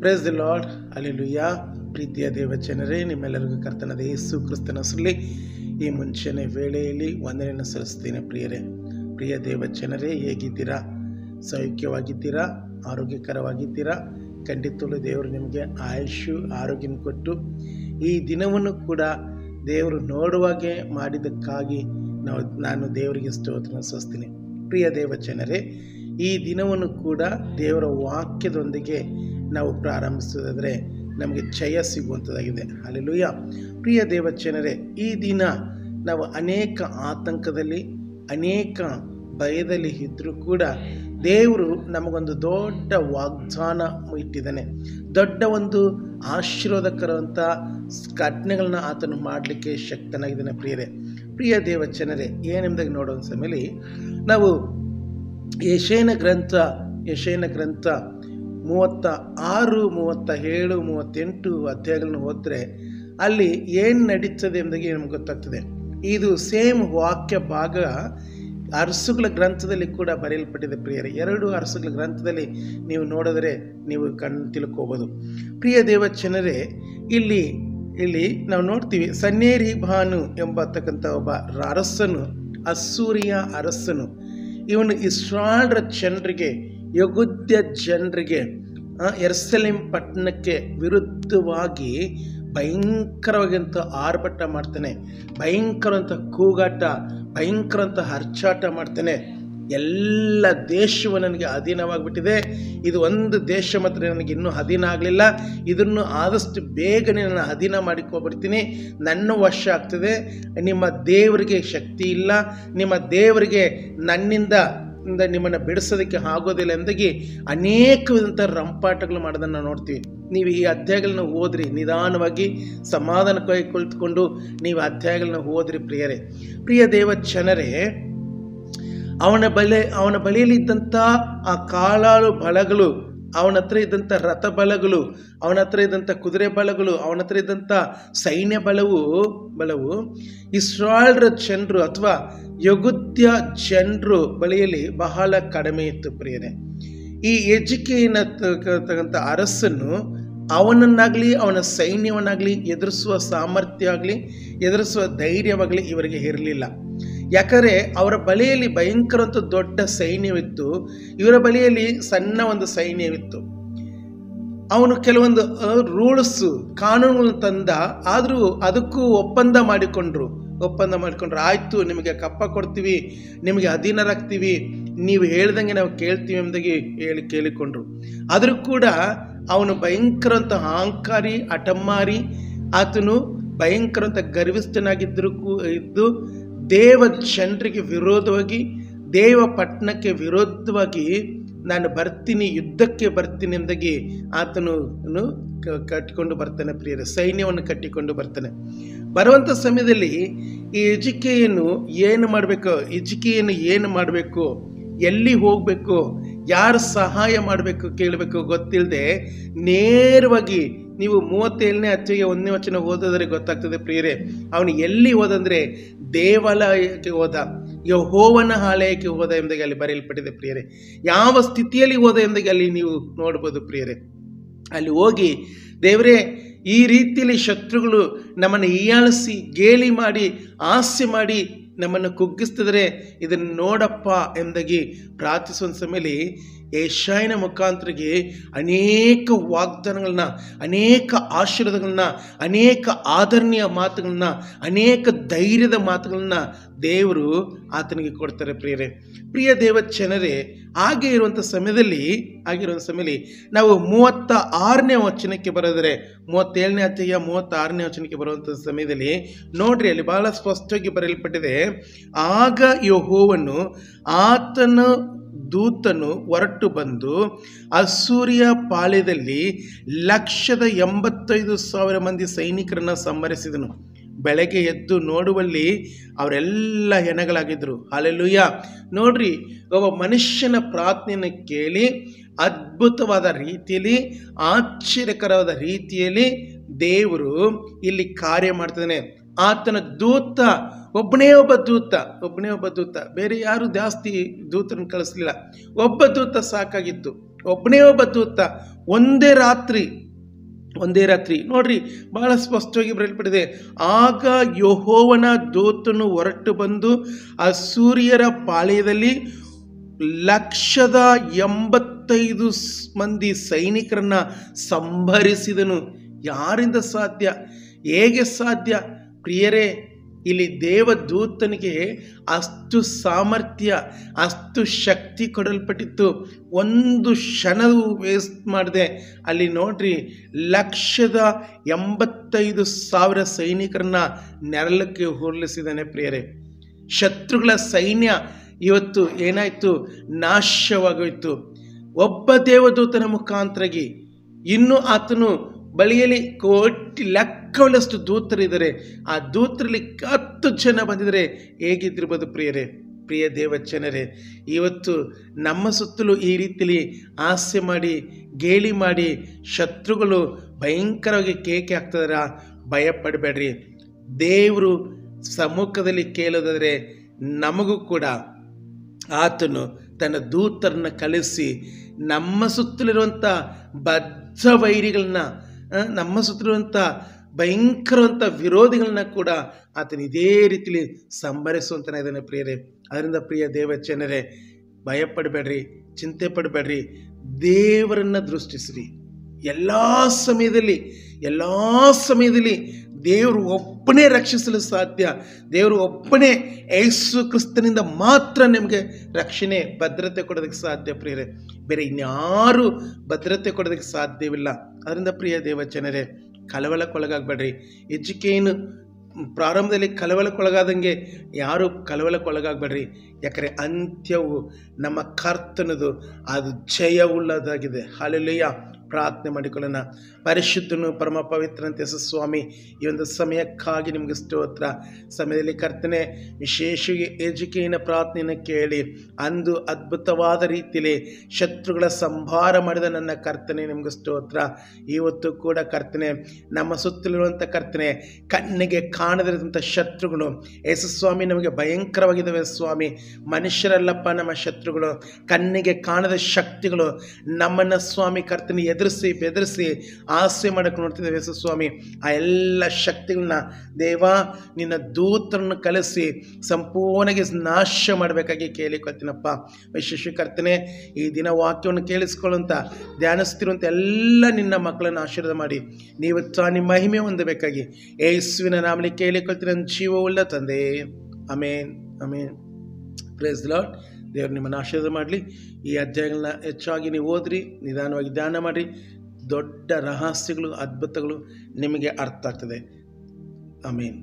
Praise the lord, hallelujah. ಪ್ರೀತಿಯ ದೇವಜನರೇ, ನಿಮ್ಮೆಲ್ಲರಿಗೂ ಕರ್ತನಾದ ಯೇಸು ಕ್ರಿಸ್ತನ ಹೆಸರಲ್ಲಿ ಈ ಮುಂಚೆನೇ ವೇಳೆಯಲ್ಲಿ ವಂದನೆಯನ್ನು ಸಲ್ಲಿಸ್ತೀನಿ. ಪ್ರಿಯ ದೇವಜನರೇ, ಹೇಗಿದ್ದೀರಾ? ಸೌಖ್ಯವಾಗಿದ್ದೀರಾ? ಆರೋಗ್ಯಕರವಾಗಿದ್ದೀರಾ? ಖಂಡಿತವೂ ದೇವರು ನಿಮಗೆ ಆಯುಷು ಆರೋಗ್ಯ ಕೊಟ್ಟು ಈ ದಿನವನ್ನು ಕೂಡ ದೇವರು ನೋಡುವಾಗೆ ಮಾಡಿದ್ದಕ್ಕಾಗಿ ನಾನು ದೇವರಿಗೆ ಸ್ತೋತ್ರ ಸಲ್ಲಿಸ್ತೀನಿ. ಪ್ರಿಯ ದೇವಜನರೇ, ಈ ದಿನವನ್ನು ಕೂಡ ದೇವರ ವಾಕ್ಯದೊಂದಿಗೆ ನಾವು ಪ್ರಾರಂಭಿಸೋದಾದರೆ ನಮಗೆ ಜಯ ಸಿಗುವಂಥದ್ದಾಗಿದೆ. ಹಲ್ಲೆಲೂಯಾ. ಪ್ರಿಯ ದೇವಜನರೇ, ಈ ದಿನ ನಾವು ಅನೇಕ ಆತಂಕದಲ್ಲಿ, ಅನೇಕ ಭಯದಲ್ಲಿ ಇದ್ದರೂ ಕೂಡ ದೇವರು ನಮಗೊಂದು ದೊಡ್ಡ ವಾಗ್ದಾನ ಇಟ್ಟಿದ್ದಾನೆ. ದೊಡ್ಡ ಒಂದು ಆಶೀರ್ವಾದಕರಂಥ ಘಟನೆಗಳನ್ನ ಆತನು ಮಾಡಲಿಕ್ಕೆ ಶಕ್ತನಾಗಿದ್ದಾನೆ. ಪ್ರಿಯ ದೇವಜನರೇ, ಏನೆಂಬುದಾಗಿ ನೋಡೋ ಸಮಯದಲ್ಲಿ ನಾವು ಯೆಶಾಯನ ಗ್ರಂಥ 36, 37, 38 ಅಧ್ಯಾಯಗಳನ್ನು ಓದಿದ್ರೆ ಅಲ್ಲಿ ಏನು ನಡೀತದೆ ಎಂಬುದಾಗಿ ನಮ್ಗೆ ಗೊತ್ತಾಗ್ತದೆ. ಇದು ಸೇಮ್ ವಾಕ್ಯ ಭಾಗ ಅರಸುಗಳ ಗ್ರಂಥದಲ್ಲಿ ಕೂಡ ಬರೆಯಲ್ಪಟ್ಟಿದೆ. ಪ್ರಿಯರೇ, 2 ಅರಸುಗಳ ಗ್ರಂಥದಲ್ಲಿ ನೀವು ನೋಡಿದ್ರೆ ನೀವು ತಿಳ್ಕೋಬೋದು. ಪ್ರಿಯ ದೇವಜನರೇ, ಇಲ್ಲಿ ನಾವು ನೋಡ್ತೀವಿ, ಸನ್ಹೇರೀಬನು ಎಂಬತಕ್ಕಂಥ ಒಬ್ಬ ಅರಸನು, ಅಸ್ಸೂರಿಯ ಅರಸನು, ಇವನು ಇಸ್ರಾಯೇಲ್ ಜನರಿಗೆ, ಯೆಹೂದ್ಯ ಜನರಿಗೆ, ಯೆರೂಸಲೇಮ್ ಪಟ್ಟಣಕ್ಕೆ ವಿರುದ್ಧವಾಗಿ ಭಯಂಕರವಾದಂಥ ಆರ್ಭಟ ಮಾಡ್ತಾನೆ, ಭಯಂಕರವಂಥ ಕೂಗಾಟ, ಭಯಂಕರವಂಥ ಅರ್ಚಾಟ ಮಾಡ್ತಾನೆ. ಎಲ್ಲ ದೇಶವು ನನಗೆ ಅಧೀನವಾಗಿಬಿಟ್ಟಿದೆ, ಇದು ಒಂದು ದೇಶ ಮಾತ್ರ ನನಗೆ ಇನ್ನೂ ಅಧೀನ ಆಗಲಿಲ್ಲ, ಇದನ್ನು ಆದಷ್ಟು ಬೇಗನೆ ನಾನು ಅಧೀನ ಮಾಡಿಕೊಬಿಡ್ತೀನಿ, ನನ್ನ ವಶ ಆಗ್ತದೆ. ನಿಮ್ಮ ದೇವರಿಗೆ ಶಕ್ತಿ ಇಲ್ಲ, ನಿಮ್ಮ ದೇವರಿಗೆ ನನ್ನಿಂದ ನಿಮ್ಮನ್ನು ಬಿಡಿಸೋದಕ್ಕೆ ಆಗೋದಿಲ್ಲ ಎಂದಾಗಿ ಅನೇಕ ವಿಧಂಥ ರಂಪಾಟಗಳು ಮಾಡೋದನ್ನು ನಾವು ನೋಡ್ತೀವಿ. ನೀವು ಈ ಅಧ್ಯಾಯಗಳನ್ನ ಓದ್ರಿ, ನಿಧಾನವಾಗಿ ಸಮಾಧಾನಕ್ಕಾಗಿ ಕುಳಿತುಕೊಂಡು ನೀವು ಅಧ್ಯಾಯಗಳನ್ನ ಓದ್ರಿ. ಪ್ರಿಯ ದೇವಜನರೇ, ಅವನ ಬಳಿಯಲ್ಲಿದ್ದಂಥ ಆ ಕಾಲಾಳು ಬಲಗಳು, ಅವನ ಹತ್ರ ಇದ್ದಂಥ ರಥ ಬಲಗಳು, ಅವನ ಹತ್ರ ಇದ್ದಂಥ ಕುದುರೆ ಬಲಗಳು, ಅವನ ಹತ್ರ ಇದ್ದಂಥ ಸೈನ್ಯ ಬಲವು ಇಸ್ರಾಯೇಲ್ ಜನರು ಅಥವಾ ಯೆಹೂದ್ಯ ಜನರು ಬಳಿಯಲ್ಲಿ ಬಹಳ ಕಡಿಮೆ ಇತ್ತು. ಪ್ರಿಯರೇ, ಈ ಎಜಿಕೇಯನಂಥ ಅರಸನು ಅವನನ್ನಾಗಲಿ ಅವನ ಸೈನ್ಯವನ್ನಾಗಲಿ ಎದುರಿಸುವ ಸಾಮರ್ಥ್ಯ ಆಗಲಿ ಎದುರಿಸುವ ಧೈರ್ಯವಾಗಲಿ ಇವರಿಗೆ ಇರಲಿಲ್ಲ. ಯಾಕಂದರೆ ಅವರ ಬಳಿಯಲ್ಲಿ ಭಯಂಕರಂತ ದೊಡ್ಡ ಸೈನ್ಯವಿತ್ತು, ಇವರ ಬಳಿಯಲ್ಲಿ ಸಣ್ಣ ಒಂದು ಸೈನ್ಯವಿತ್ತು. ಅವನು ಕೆಲವೊಂದು ರೂಲ್ಸು, ಕಾನೂನುಗಳನ್ನು ತಂದ, ಆದರೂ ಅದಕ್ಕೂ ಒಪ್ಪಂದ ಮಾಡಿಕೊಂಡ್ರು. ಆಯಿತು, ನಿಮಗೆ ಕಪ್ಪ ಕೊಡ್ತೀವಿ, ನಿಮಗೆ ಅಧೀನರಾಗ್ತೀವಿ, ನೀವು ಹೇಳ್ದಂಗೆ ನಾವು ಕೇಳ್ತೀವಿ ಎಂಬುದಾಗಿ ಕೇಳಿಕೊಂಡ್ರು. ಆದರೂ ಕೂಡ ಅವನು ಭಯಂಕರಂತ ಅಹಂಕಾರಿ, ಹಠಮಾರಿ, ಆತನು ಭಯಂಕರಂತ ಇದ್ದು ದೇವ ಜನರಿಗೆ ವಿರೋಧವಾಗಿ, ದೇವ ಪಟ್ಟಣಕ್ಕೆ ವಿರೋಧವಾಗಿ ನಾನು ಬರ್ತೀನಿ, ಯುದ್ಧಕ್ಕೆ ಬರ್ತೀನಿ ಎಂದಾಗಿ ಆತನು ಕಟ್ಟಿಕೊಂಡು ಬರ್ತಾನೆ. ಪ್ರಿಯರೇ, ಸೈನ್ಯವನ್ನು ಕಟ್ಟಿಕೊಂಡು ಬರ್ತಾನೆ. ಬರುವಂಥ ಸಮಯದಲ್ಲಿ ಈ ಹಿಜ್ಕೀಯನು ಏನು ಮಾಡಬೇಕು, ಎಲ್ಲಿ ಹೋಗಬೇಕು, ಯಾರು ಸಹಾಯ ಮಾಡಬೇಕು ಕೇಳಬೇಕು ಗೊತ್ತಿಲ್ಲದೆ ನೇರವಾಗಿ ನೀವು 37ನೇ ಅಧ್ಯಾಯ 1ನೇ ವಚನ ಓದೋದ್ರೆ ಗೊತ್ತಾಗ್ತದೆ. ಪ್ರಿಯರೇ, ಅವನು ಎಲ್ಲಿ ಹೋದಂದರೆ ದೇವಾಲಯಕ್ಕೆ ಹೋದ, ಯೆಹೋವನ ಆಲಯಕ್ಕೆ ಹೋದ ಎಂಬುದಾಗಿ ಅಲ್ಲಿ ಬರೆಯಲ್ಪಟ್ಟಿದೆ. ಪ್ರಿಯರೇ, ಯಾವ ಸ್ಥಿತಿಯಲ್ಲಿ ಹೋದ ಎಂಬುದಾಗಿ ಅಲ್ಲಿ ನೀವು ನೋಡ್ಬೋದು. ಪ್ರಿಯರೇ, ಅಲ್ಲಿ ಹೋಗಿ, ದೇವರೇ, ಈ ರೀತಿಯಲ್ಲಿ ಶತ್ರುಗಳು ನಮ್ಮನ್ನು ಹೀಯಾಳಿಸಿ, ಗೇಲಿ ಮಾಡಿ, ಹಾಸ್ಯ ಮಾಡಿ ನಮ್ಮನ್ನು ಕುಗ್ಗಿಸ್ತಿದ್ರೆ ಇದನ್ನು ನೋಡಪ್ಪ ಎಂಬುದಾಗಿ ಪ್ರಾರ್ಥಿಸುವ ಸಮಯದಲ್ಲಿ ಯೆಶಾಯನ ಮುಖಾಂತರಿಗೆ ಅನೇಕ ವಾಗ್ದಾನಗಳನ್ನ, ಅನೇಕ ಆಶೀರ್ವಾದಗಳನ್ನ, ಅನೇಕ ಆದರಣೀಯ ಮಾತುಗಳನ್ನ, ಅನೇಕ ಧೈರ್ಯದ ಮಾತುಗಳನ್ನ ದೇವರು ಆತನಿಗೆ ಕೊಡ್ತಾರೆ. ಪ್ರಿಯ ದೇವಜನರೇ, ಹಾಗೆ ಇರುವಂಥ ಸಮಯದಲ್ಲಿ ನಾವು 36ನೇ ವಚನಕ್ಕೆ ಬರೋದರೆ, 37ನೇ ಅಧ್ಯಾಯ 36ನೇ ವಚನಕ್ಕೆ ಬರುವಂಥ ಸಮಯದಲ್ಲಿ ನೋಡ್ರಿ, ಅಲ್ಲಿ ಬಹಳ ಸ್ಪಷ್ಟವಾಗಿ ಬರೆಯಲ್ಪಟ್ಟಿದೆ. ಆಗ ಯೆಹೋವನು ಆತನ ದೂತನು ಹೊರಟು ಬಂದು ಅಸ್ಸೂರಿಯ ಪಾಳ್ಯದಲ್ಲಿ 185,000 ಮಂದಿ ಸೈನಿಕರನ್ನು ಸಂಹರಿಸಿದನು. ಬೆಳಗ್ಗೆ ಎದ್ದು ನೋಡುವಲ್ಲಿ ಅವರೆಲ್ಲ ಹೆಣಗಳಾಗಿದ್ದರು. ಹಲ್ಲೆಲೂಯಾ. ನೋಡ್ರಿ, ಒಬ್ಬ ಮನುಷ್ಯನ ಪ್ರಾರ್ಥನೆಯನ್ನು ಕೇಳಿ ಅದ್ಭುತವಾದ ರೀತಿಯಲ್ಲಿ, ಆಶ್ಚರ್ಯಕರವಾದ ರೀತಿಯಲ್ಲಿ ದೇವರು ಇಲ್ಲಿ ಕಾರ್ಯ ಮಾಡ್ತಿದ್ದಾನೆ. ಆತನ ದೂತ ಒಬ್ಬನೇ ಒಬ್ಬ ದೂತ, ಬೇರೆ ಯಾರು ಜಾಸ್ತಿ ದೂತರನ್ನು ಕಳಿಸಲಿಲ್ಲ. ಒಬ್ಬ ದೂತ ಸಾಕಾಗಿತ್ತು. ಒಬ್ಬನೇ ಒಬ್ಬ ದೂತ ಒಂದೇ ರಾತ್ರಿ ನೋಡ್ರಿ, ಬಹಳ ಸ್ಪಷ್ಟವಾಗಿ ಬರೆಯಲ್ಪಟ್ಟಿದೆ. ಆಗ ಯೆಹೋವನ ದೂತನು ಹೊರಟು ಬಂದು ಆ ಸೂರ್ಯರ ಪಾಳ್ಯದಲ್ಲಿ 185 ಮಂದಿ ಸೈನಿಕರನ್ನ ಸಂಹರಿಸಿದನು. ಯಾರಿಂದ ಸಾಧ್ಯ? ಹೇಗೆ ಸಾಧ್ಯ? ಪ್ರಿಯರೇ, ಇಲ್ಲಿ ದೇವದೂತನಿಗೆ ಅಷ್ಟು ಸಾಮರ್ಥ್ಯ, ಅಷ್ಟು ಶಕ್ತಿ ಕೊಡಲ್ಪಟ್ಟಿತ್ತು. ಒಂದು ಕ್ಷಣವೂ ವೇಸ್ಟ್ ಮಾಡದೆ ಅಲ್ಲಿ ನೋಡ್ರಿ 185,000 ಸೈನಿಕರನ್ನ ನೆರಳಕ್ಕೆ ಹೋಲಿಸಿದ್ದಾನೆ. ಪ್ರಿಯರೇ, ಶತ್ರುಗಳ ಸೈನ್ಯ ಇವತ್ತು ಏನಾಯ್ತು? ನಾಶವಾಗೋಯ್ತು. ಒಬ್ಬ ದೇವದೂತನ ಮುಖಾಂತರಾಗಿ. ಇನ್ನು ಆತನು ಬಳಿಯಲ್ಲಿ ಕೋಟಿ ಲೆಕ್ಕವಲ್ಲಷ್ಟು ದೂತರಿದ್ದಾರೆ. ಆ ದೂತರಲ್ಲಿ 10 ಜನ ಬಂದಿದ್ದಾರೆ. ಹೇಗಿದ್ದಿರ್ಬೋದು ಪ್ರಿಯರೇ, ಪ್ರಿಯ ದೇವಜನರೇ, ಇವತ್ತು ನಮ್ಮ ಸುತ್ತಲೂ ಈ ರೀತಿಯಲ್ಲಿ ಆಸೆ ಮಾಡಿ, ಗೇಲಿ ಮಾಡಿ ಶತ್ರುಗಳು ಭಯಂಕರವಾಗಿ ಕೇಕೆ ಹಾಕ್ತಿದಾರ. ಭಯಪಡಬೇಡ್ರಿ. ದೇವರು ಸಮ್ಮುಖದಲ್ಲಿ ಕೇಳೋದಾದರೆ ನಮಗೂ ಕೂಡ ಆತನು ತನ್ನ ದೂತರನ್ನ ಕಳಿಸಿ ನಮ್ಮ ಸುತ್ತಲಿರುವಂಥ ಬದ್ಧ ವೈರಿಗಳನ್ನ, ನಮ್ಮ ಸುತ್ತಲಿರುವಂಥ ಭಯಂಕರವಂಥ ವಿರೋಧಿಗಳನ್ನ ಕೂಡ ಆತನು ಇದೇ ರೀತಿಯಲ್ಲಿ ಸಂಭರಿಸುವಂತನೇ ಇದ್ದಾನೆ ಪ್ರಿಯರೇ. ಅದರಿಂದ ಪ್ರಿಯ ದೇವಜನರೇ, ಭಯಪಡಬೇಡ್ರಿ, ಚಿಂತೆ ಪಡಬೇಡ್ರಿ. ದೇವರನ್ನ ದೃಷ್ಟಿಸ್ರಿ. ಎಲ್ಲ ಸಮಯದಲ್ಲಿ ದೇವರು ಒಬ್ಬನೇ ರಕ್ಷಿಸಲು ಸಾಧ್ಯ. ದೇವರು ಒಬ್ಬನೇ ಯೇಸು ಕ್ರಿಸ್ತನಿಂದ ಮಾತ್ರ ನಿಮಗೆ ರಕ್ಷಣೆ, ಭದ್ರತೆ ಕೊಡೋದಕ್ಕೆ ಸಾಧ್ಯ ಪ್ರಿಯರೇ. ಬೇರೆ ಇನ್ಯಾರು ಭದ್ರತೆ ಕೊಡೋದಕ್ಕೆ ಸಾಧ್ಯವಿಲ್ಲ. ಅದರಿಂದ ಪ್ರಿಯ ದೇವಜನರೇ, ಕಳವಳಕ್ಕೊಳಗಾಗಬೇಡ್ರಿ. ಎಜುಕೇನು ಪ್ರಾರಂಭದಲ್ಲಿ ಕಳವಳಕ್ಕೊಳಗಾದಂಗೆ ಯಾರು ಕಳವಳಕ್ಕೊಳಗಾಗಬೇಡ್ರಿ. ಯಾಕಂದರೆ ಅಂತ್ಯವು ನಮ್ಮ ಕರ್ತನದು, ಅದು ಜಯವುಳ್ಳದಾಗಿದೆ. ಹಲ್ಲೆಲೂಯಾ. ಪ್ರಾರ್ಥನೆ ಮಾಡಿಕೊಳ್ಳೋಣ. ಪರಿಶುದ್ಧನು ಪರಮ ಪವಿತ್ರಂತ ಯೇಸು ಸ್ವಾಮಿ, ಈ ಒಂದು ಸಮಯಕ್ಕಾಗಿ ನಿಮಗೆ ಸ್ತೋತ್ರ. ಸಮಯದಲ್ಲಿ ಕರ್ತನೆ, ವಿಶೇಷವಾಗಿ ಎಜುಕೇನ ಪ್ರಾರ್ಥನೆಯನ್ನು ಕೇಳಿ ಅಂದು ಅದ್ಭುತವಾದ ರೀತಿಯಲ್ಲಿ ಶತ್ರುಗಳ ಸಂಹಾರ ಮಾಡಿದ ನನ್ನ ಕರ್ತನೆ ನಿಮಗೆ ಸ್ತೋತ್ರ. ಇವತ್ತು ಕೂಡ ಕರ್ತನೆ, ನಮ್ಮ ಸುತ್ತಲಿರುವಂಥ ಕರ್ತನೆ, ಕಣ್ಣಿಗೆ ಕಾಣದಿರುವಂಥ ಶತ್ರುಗಳು ಯೇಸು ಸ್ವಾಮಿ ನಮಗೆ ಭಯಂಕರವಾಗಿದ್ದಾವೆ ಸ್ವಾಮಿ. ಮನುಷ್ಯರಲ್ಲಪ್ಪ ನಮ್ಮ ಶತ್ರುಗಳು, ಕಣ್ಣಿಗೆ ಕಾಣದ ಶಕ್ತಿಗಳು ನಮ್ಮನ್ನು ಸ್ವಾಮಿ ಕರ್ತನೆ ಎದುರಿಸಿ ಬೆದರಿಸಿ ಆಸೆ ಮಾಡಕ್ಕೆ ನೋಡ್ತಿದ್ದೇವೆ ಯೇಸು ಸ್ವಾಮಿ. ಆ ಎಲ್ಲ ಶಕ್ತಿಗಳನ್ನ ದೇವಾ ನಿನ್ನ ದೂತರನ್ನು ಕಳಿಸಿ ಸಂಪೂರ್ಣವಾಗಿ ನಾಶ ಮಾಡಬೇಕಾಗಿ ಕೇಳಿಕೊಳ್ತೀನಪ್ಪ. ವಿಶೇಷ ಕರ್ತನೆ, ಈ ದಿನ ವಾಕ್ಯವನ್ನು ಕೇಳಿಸ್ಕೊಳ್ಳುವಂಥ ಧ್ಯಾನಿಸ್ತಿರುವಂಥ ಎಲ್ಲ ನಿನ್ನ ಮಕ್ಕಳನ್ನು ಆಶೀರ್ವಾದ ಮಾಡಿ ನೀವು ನಿಮ್ಮ ಮಹಿಮೆ ಹೊಂದಬೇಕಾಗಿ ಯೇಸುವಿನ ನಾಮದಲ್ಲಿ ಕೇಳಿಕೊಳ್ತೀನಿ, ನನ್ನ ಜೀವವುಳ್ಳ ತಂದೆ. ಆಮೇನ್, ಆಮೇನ್. Praise the lord. ದೇವರು ನಿಮ್ಮನ್ನು ಆಶೀರ್ವಾದ ಮಾಡಲಿ. ಈ ಅಧ್ಯಾಯಗಳನ್ನ ಹೆಚ್ಚಾಗಿ ನೀವು ಓದ್ರಿ, ನಿಧಾನವಾಗಿ ಧ್ಯಾನ ಮಾಡಿರಿ. ದೊಡ್ಡ ರಹಸ್ಯಗಳು, ಅದ್ಭುತಗಳು ನಿಮಗೆ ಅರ್ಥ ಆಗ್ತದೆ. ಆಮೇನ್.